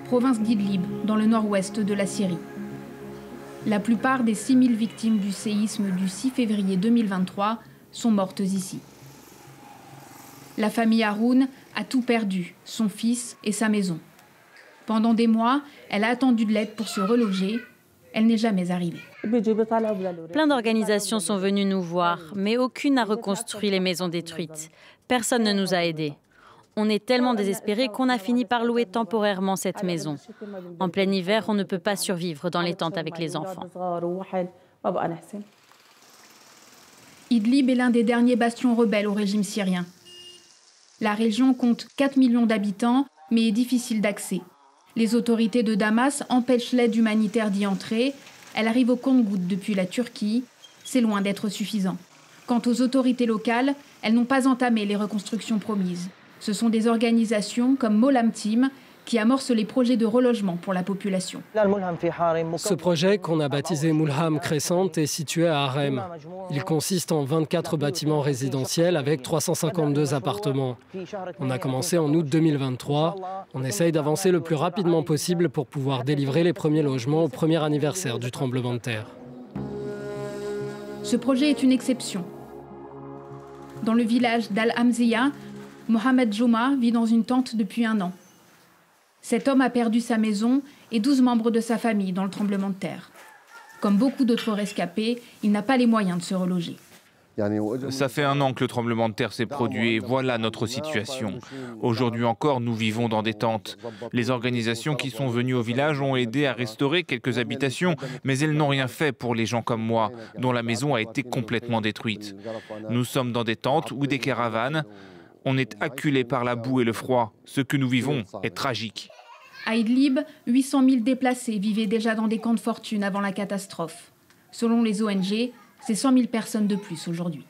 province d'Idlib, dans le nord-ouest de la Syrie. La plupart des 6000 victimes du séisme du 6 février 2023 sont mortes ici. La famille Haroun a tout perdu, son fils et sa maison. Pendant des mois, elle a attendu de l'aide pour se reloger. Elle n'est jamais arrivée. Plein d'organisations sont venues nous voir, mais aucune n'a reconstruit les maisons détruites. Personne ne nous a aidés. On est tellement désespérés qu'on a fini par louer temporairement cette maison. En plein hiver, on ne peut pas survivre dans les tentes avec les enfants. Idlib est l'un des derniers bastions rebelles au régime syrien. La région compte 4 millions d'habitants, mais est difficile d'accès. Les autorités de Damas empêchent l'aide humanitaire d'y entrer. Elle arrive au compte-gouttes depuis la Turquie. C'est loin d'être suffisant. Quant aux autorités locales, elles n'ont pas entamé les reconstructions promises. Ce sont des organisations comme Molam Team qui amorcent les projets de relogement pour la population. Ce projet, qu'on a baptisé Mulham Crescent, est situé à Harem. Il consiste en 24 bâtiments résidentiels avec 352 appartements. On a commencé en août 2023. On essaye d'avancer le plus rapidement possible pour pouvoir délivrer les premiers logements au premier anniversaire du tremblement de terre. Ce projet est une exception. Dans le village d'Al-Hamziya, Mohamed Jouma vit dans une tente depuis 1 an. Cet homme a perdu sa maison et 12 membres de sa famille dans le tremblement de terre. Comme beaucoup d'autres rescapés, il n'a pas les moyens de se reloger. Ça fait 1 an que le tremblement de terre s'est produit et voilà notre situation. Aujourd'hui encore, nous vivons dans des tentes. Les organisations qui sont venues au village ont aidé à restaurer quelques habitations, mais elles n'ont rien fait pour les gens comme moi, dont la maison a été complètement détruite. Nous sommes dans des tentes ou des caravanes. On est acculés par la boue et le froid. Ce que nous vivons est tragique. À Idlib, 800 000 déplacés vivaient déjà dans des camps de fortune avant la catastrophe. Selon les ONG, c'est 100 000 personnes de plus aujourd'hui.